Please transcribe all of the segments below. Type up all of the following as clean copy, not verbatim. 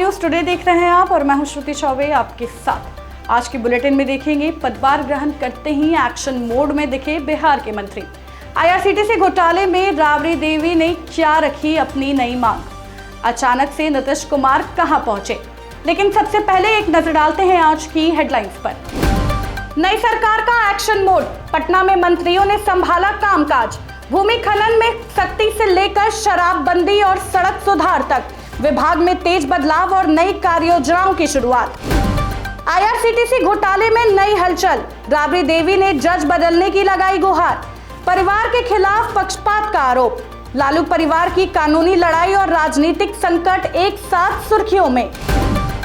News today देख रहे हैं आप और मैं हूं श्रुति चौबे आपके साथ। आज की बुलेटिन में देखेंगे पदभार ग्रहण करते ही एक्शन मोड में दिखे बिहार के मंत्री। आईआरसीटीसी घोटाले में राबड़ी देवी ने क्या रखी अपनी नई मांग। अचानक से नीतीश कुमार कहां पहुंचे, लेकिन सबसे पहले एक नजर डालते हैं आज की हेडलाइंस पर। नई सरकार का एक्शन मोड, पटना में मंत्रियों ने संभाला कामकाज। भूमि खनन में सख्ती से लेकर शराबबंदी और सड़क सुधार तक विभाग में तेज बदलाव और नई कार्य योजनाओं की शुरुआत। आईआरसीटीसी घोटाले में नई हलचल, राबड़ी देवी ने जज बदलने की लगाई गुहार। परिवार के खिलाफ पक्षपात का आरोप, लालू परिवार की कानूनी लड़ाई और राजनीतिक संकट एक साथ सुर्खियों में।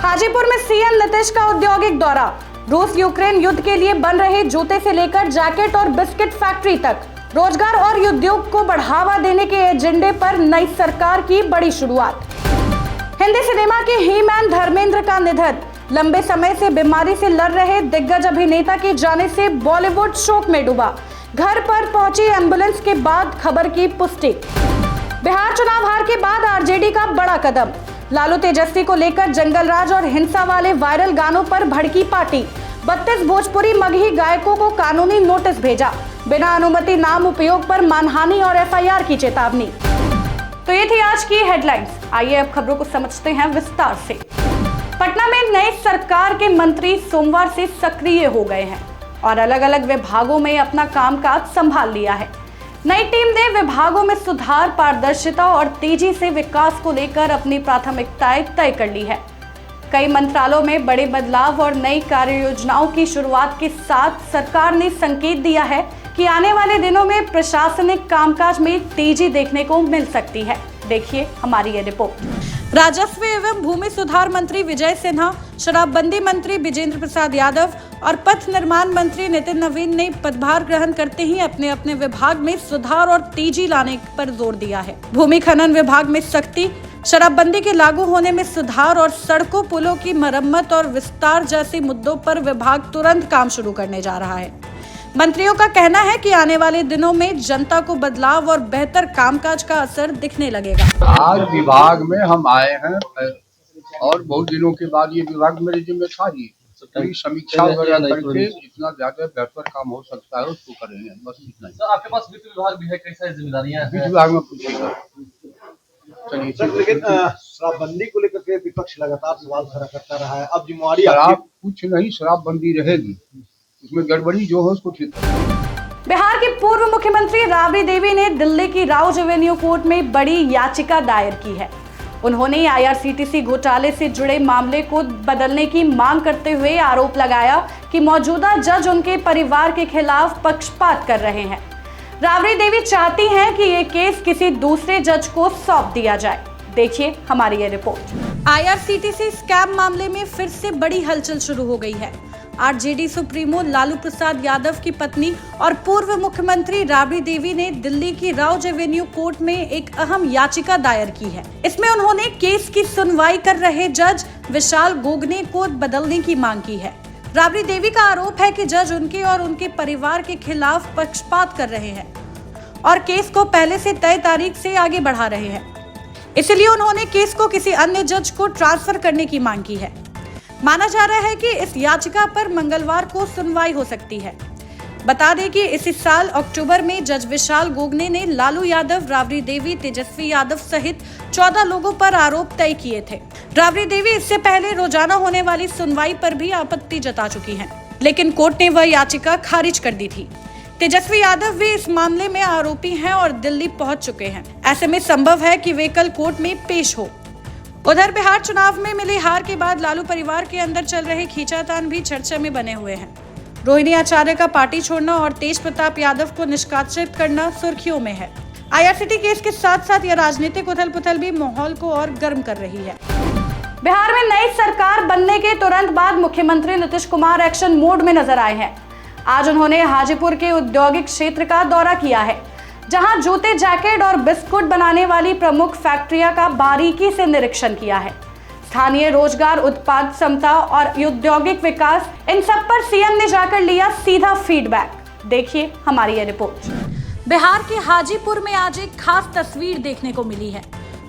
हाजीपुर में सीएम नीतीश का औद्योगिक दौरा, रूस यूक्रेन युद्ध के लिए बन रहे जूते से लेकर जैकेट और बिस्किट फैक्ट्री तक रोजगार और उद्योग को बढ़ावा देने के एजेंडे पर नई सरकार की बड़ी शुरुआत। हिंदी सिनेमा के ही मैन धर्मेंद्र का निधन, लंबे समय से बीमारी से लड़ रहे दिग्गज अभिनेता के जाने से बॉलीवुड शोक में डूबा। घर पर पहुंची एम्बुलेंस के बाद खबर की पुष्टि। बिहार चुनाव हार के बाद आरजेडी का बड़ा कदम, लालू तेजस्वी को लेकर जंगलराज और हिंसा वाले वायरल गानों पर भड़की पार्टी। 32 भोजपुरी मगही गायकों को कानूनी नोटिस भेजा, बिना अनुमति नाम उपयोग पर मानहानि और एफआईआर की चेतावनी। तो ये थी आज की हेडलाइंस। आइए अब खबरों को समझते हैं विस्तार से। पटना में नई सरकार के मंत्री सोमवार से सक्रिय हो गए हैं और अलग अलग विभागों में अपना कामकाज संभाल लिया है। नई टीम ने विभागों में सुधार, पारदर्शिता और तेजी से विकास को लेकर अपनी प्राथमिकताएं तय कर ली है। कई मंत्रालयों में बड़े बदलाव और नई कार्य योजनाओं की शुरुआत के साथ सरकार ने संकेत दिया है कि आने वाले दिनों में प्रशासनिक कामकाज में तेजी देखने को मिल सकती है। देखिए हमारी ये रिपोर्ट। राजस्व एवं भूमि सुधार मंत्री विजय सिन्हा, शराबबंदी मंत्री विजेंद्र प्रसाद यादव और पथ निर्माण मंत्री नितिन नवीन ने पदभार ग्रहण करते ही अपने अपने विभाग में सुधार और तेजी लाने पर जोर दिया है। भूमि खनन विभाग में सख्ती, शराबबंदी के लागू होने में सुधार और सड़कों पुलों की मरम्मत और विस्तार जैसे मुद्दों पर विभाग तुरंत काम शुरू करने जा रहा है। मंत्रियों का कहना है कि आने वाले दिनों में जनता को बदलाव और बेहतर कामकाज का असर दिखने लगेगा। आज विभाग में हम आए हैं और बहुत दिनों के बाद ये विभाग मेरे जिम्मे था ही, पूरी समीक्षा वगैरह करके जितना ज्यादा बेहतर काम हो सकता है उसको करेंगे, बस इतना ही। तो आपके पास वित्त विभाग भी है, कई सारी जिम्मेदारियां हैं वित्त विभाग में पूछेगा। चलिए सर, लेकिन शराबबंदी को लेकर के विपक्ष लगातार सवाल खड़ा करता रहा है, अब जिम्मेवारी शराब कुछ नहीं, शराबबंदी रहेगी, उसमें गड़बड़ी जो है उसको ठीक करें। बिहार की पूर्व मुख्यमंत्री राबड़ी देवी ने दिल्ली की राउज एवेन्यू कोर्ट में बड़ी याचिका दायर की है। उन्होंने आईआरसीटीसी घोटाले से जुड़े मामले को बदलने की मांग करते हुए आरोप लगाया कि मौजूदा जज उनके परिवार के खिलाफ पक्षपात कर रहे हैं। राबड़ी देवी चाहती हैं कि ये केस किसी दूसरे जज को सौंप दिया जाए। देखिए हमारी ये रिपोर्ट। आईआरसीटीसी स्कैम मामले में फिर से बड़ी हलचल शुरू हो गई है। आरजेडी सुप्रीमो लालू प्रसाद यादव की पत्नी और पूर्व मुख्यमंत्री राबड़ी देवी ने दिल्ली की राउज एवेन्यू कोर्ट में एक अहम याचिका दायर की है। इसमें उन्होंने केस की सुनवाई कर रहे जज विशाल गोगने को बदलने की मांग की है। राबड़ी देवी का आरोप है कि जज उनके और उनके परिवार के खिलाफ पक्षपात कर रहे हैं और केस को पहले से तय तारीख से आगे बढ़ा रहे हैं। इसलिए उन्होंने केस को किसी अन्य जज को ट्रांसफर करने की मांग की है। माना जा रहा है कि इस याचिका पर मंगलवार को सुनवाई हो सकती है। बता दें कि इसी साल अक्टूबर में जज विशाल गोगने ने लालू यादव, राबड़ी देवी, तेजस्वी यादव सहित 14 लोगों पर आरोप तय किए थे। राबड़ी देवी इससे पहले रोजाना होने वाली सुनवाई पर भी आपत्ति जता चुकी हैं, लेकिन कोर्ट ने वह याचिका खारिज कर दी थी। तेजस्वी यादव भी इस मामले में आरोपी हैं और दिल्ली पहुंच चुके हैं। ऐसे में संभव है कि वे कल कोर्ट में पेश हो। उधर बिहार चुनाव में मिली हार के बाद लालू परिवार के अंदर चल रहे खींचातान भी चर्चा में बने हुए हैं। रोहिणी आचार्य का पार्टी छोड़ना और तेज प्रताप यादव को निष्कासित करना सुर्खियों में है। आईआरसीटी केस के साथ साथ यह राजनीतिक उथल पुथल भी माहौल को और गर्म कर रही है। बिहार में नई सरकार बनने के तुरंत बाद मुख्यमंत्री नीतीश कुमार एक्शन मोड में नजर आए हैं। आज उन्होंने हाजीपुर के औद्योगिक क्षेत्र का दौरा किया है, जहां जूते, जैकेट और बिस्कुट बनाने वाली प्रमुख फैक्ट्रियां का बारीकी से निरीक्षण किया है। स्थानीय रोजगार, उत्पाद क्षमता और औद्योगिक विकास, इन सब पर सीएम ने जाकर लिया सीधा फीडबैक। देखिए हमारी ये रिपोर्ट। बिहार के हाजीपुर में आज एक खास तस्वीर देखने को मिली है।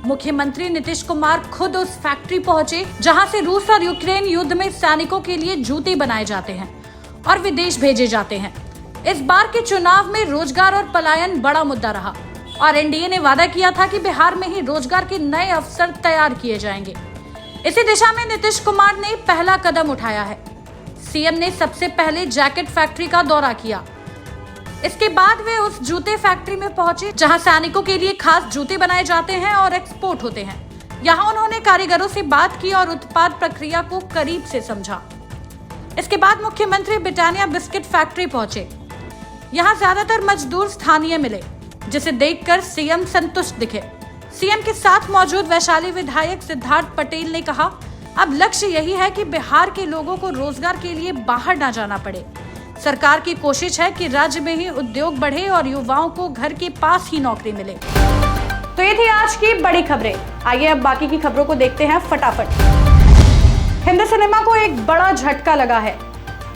मुख्यमंत्री नीतीश कुमार खुद उस फैक्ट्री पहुंचे जहां से रूस और यूक्रेन युद्ध में सैनिकों के लिए जूते बनाए जाते हैं और विदेश भेजे जाते हैं। इस बार के चुनाव में रोजगार और पलायन बड़ा मुद्दा रहा और एनडीए ने वादा किया था कि बिहार में ही रोजगार के नए अवसर तैयार किए जाएंगे। इसी दिशा में नीतीश कुमार ने पहला कदम उठाया है। सीएम ने सबसे पहले जैकेट फैक्ट्री का दौरा किया। इसके बाद वे उस जूते फैक्ट्री में पहुंचे जहां सैनिकों के लिए खास जूते बनाए जाते हैं और एक्सपोर्ट होते हैं। यहां उन्होंने कारीगरों से बात की और उत्पाद प्रक्रिया को करीब से समझा। इसके बाद मुख्यमंत्री ब्रिटानिया बिस्किट फैक्ट्री पहुंचे। यहां ज्यादातर मजदूर स्थानीय मिले, जिसे देखकर सीएम संतुष्ट दिखे। सीएम के साथ मौजूद वैशाली विधायक सिद्धार्थ पटेल ने कहा, अब लक्ष्य यही है कि बिहार के लोगों को रोजगार के लिए बाहर न जाना पड़े। सरकार की कोशिश है कि राज्य में ही उद्योग बढ़े और युवाओं को घर के पास ही नौकरी मिले। तो ये थी आज की बड़ी खबरें। आइए अब बाकी की खबरों को देखते हैं फटाफट। हिंदी सिनेमा को एक बड़ा झटका लगा है।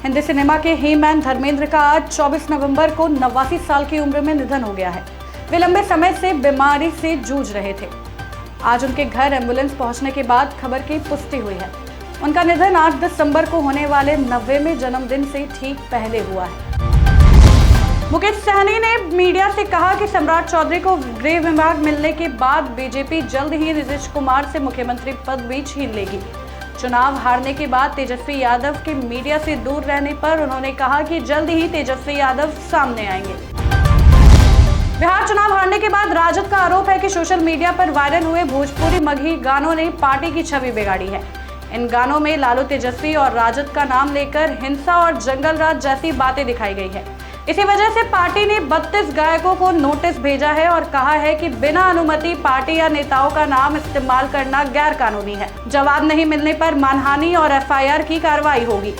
हिंदी सिनेमा के ही मैन धर्मेंद्र का आज 24 नवंबर को 89 साल की उम्र में निधन हो गया है। वे लंबे समय से बीमारी से जूझ रहे थे। आज उनके घर एम्बुलेंस पहुंचने के बाद खबर की पुष्टि हुई है। उनका निधन 8 दिसंबर को होने वाले 90वें जन्मदिन से ठीक पहले हुआ है। मुकेश सहनी ने मीडिया से कहा कि सम्राट चौधरी को गृह विभाग मिलने के बाद बीजेपी जल्द ही नीतीश कुमार से मुख्यमंत्री पद भी छीन लेगी। चुनाव हारने के बाद तेजस्वी यादव के मीडिया से दूर रहने पर उन्होंने कहा कि जल्द ही तेजस्वी यादव सामने आएंगे। बिहार चुनाव हारने के बाद राजद का आरोप है कि सोशल मीडिया पर वायरल हुए भोजपुरी मगही गानों ने पार्टी की छवि बिगाड़ी है। इन गानों में लालू तेजस्वी और राजद का नाम लेकर हिंसा और जंगल राज जैसी बातें दिखाई गई है। इसी वजह से पार्टी ने 32 गायकों को नोटिस भेजा है और कहा है कि बिना अनुमति पार्टी या नेताओं का नाम इस्तेमाल करना गैर कानूनी है। जवाब नहीं मिलने पर मानहानि और एफआईआर की कार्रवाई होगी।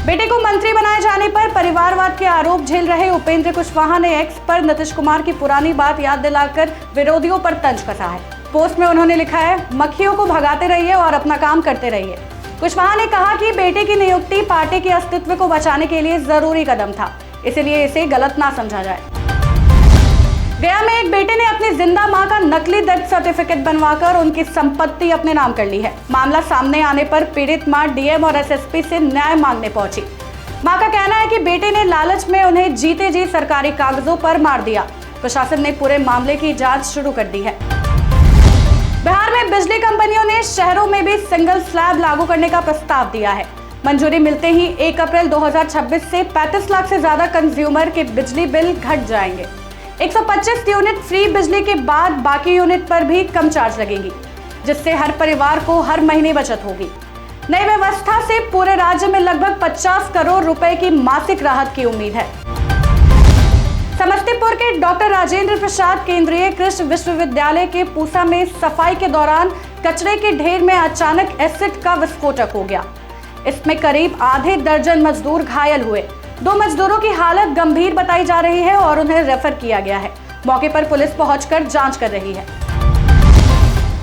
बेटे को मंत्री बनाए जाने पर परिवारवाद के आरोप झेल रहे उपेंद्र कुशवाहा ने एक्स पर नीतीश कुमार की पुरानी बात याद दिलाकर विरोधियों पर तंज कसा है। पोस्ट में उन्होंने लिखा है, मक्खियों को भगाते रहिए और अपना काम करते रहिए। कुशवाहा ने कहा कि बेटे की नियुक्ति पार्टी के अस्तित्व को बचाने के लिए जरूरी कदम था, इसलिए इसे गलत ना समझा जाए। गया में एक बेटे ने अपनी जिंदा मां का नकली डेथ सर्टिफिकेट बनवाकर उनकी संपत्ति अपने नाम कर ली है। मामला सामने आने पर पीड़ित मां डीएम और एसएसपी से न्याय मांगने पहुंची। मां का कहना है कि बेटे ने लालच में उन्हें जीते जी सरकारी कागजों पर मार दिया। प्रशासन ने पूरे मामले की जांच शुरू कर दी है। बिहार में बिजली कंपनियों ने शहरों में भी सिंगल स्लैब लागू करने का प्रस्ताव दिया है। मंजूरी मिलते ही 1 अप्रैल 2026 से 35 लाख से ज्यादा कंज्यूमर के बिजली बिल घट जाएंगे। 125 यूनिट फ्री बिजली के बाद बाकी यूनिट पर भी कम चार्ज लगेगी, जिससे हर परिवार को हर महीने बचत होगी। नई व्यवस्था से पूरे राज्य में लगभग 50 करोड़ रुपए की मासिक राहत की उम्मीद है। समस्तीपुर के डॉक्टर राजेंद्र प्रसाद केंद्रीय कृषि विश्वविद्यालय के पूसा में सफाई के दौरान कचरे के ढेर में अचानक एसिड का विस्फोटक हो गया। इसमें करीब आधे दर्जन मजदूर घायल हुए। 2 मजदूरों की हालत गंभीर बताई जा रही है और उन्हें रेफर किया गया है। मौके पर पुलिस पहुंचकर जांच कर रही है।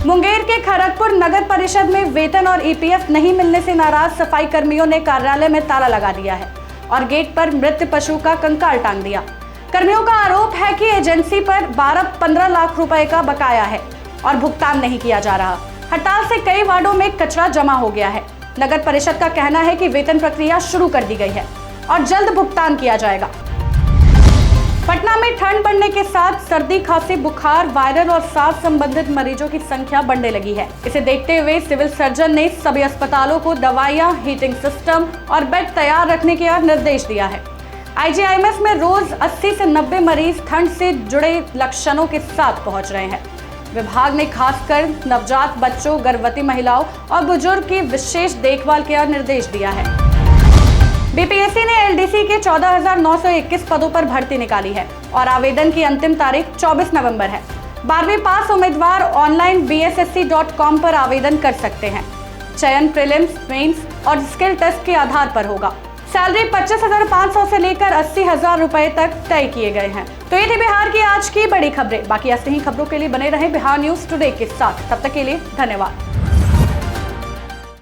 मुंगेर के खड़गपुर नगर परिषद में वेतन और ईपीएफ नहीं मिलने से नाराज सफाई कर्मियों ने कार्यालय में ताला लगा दिया है और गेट पर मृत पशु का कंकाल टांग दिया। कर्मियों का आरोप है कि एजेंसी पर 12-15 लाख रुपए का बकाया है और भुगतान नहीं किया जा रहा। हड़ताल से कई वार्डों में कचरा जमा हो गया है। नगर परिषद का कहना है कि वेतन प्रक्रिया शुरू कर दी गई है और जल्द भुगतान किया जाएगा। पटना में ठंड बढ़ने के साथ सर्दी, खांसी, बुखार, वायरल और सांस संबंधित मरीजों की संख्या बढ़ने लगी है। इसे देखते हुए सिविल सर्जन ने सभी अस्पतालों को दवाइयां, हीटिंग सिस्टम और बेड तैयार रखने का निर्देश दिया है। आईजीआईएमएस में रोज 80 से 90 मरीज ठंड से जुड़े लक्षणों के साथ पहुंच रहे हैं। विभाग ने खासकर नवजात बच्चों, गर्भवती महिलाओं और बुजुर्ग की विशेष देखभाल का निर्देश दिया है। बीपीएससी ने एलडीसी के 14,921 पदों पर भर्ती निकाली है और आवेदन की अंतिम तारीख 24 नवंबर है। 12वीं पास उम्मीदवार ऑनलाइन bssc.com पर आवेदन कर सकते हैं। चयन प्रीलिम्स, मेंस और स्किल टेस्ट के आधार पर होगा। सैलरी 25,500 से लेकर 80,000 रुपए तक तय किए गए हैं। तो ये थी बिहार की आज की बड़ी खबरें। बाकी ऐसे ही खबरों के लिए बने रहे बिहार न्यूज टुडे के साथ। तब तक के लिए धन्यवाद।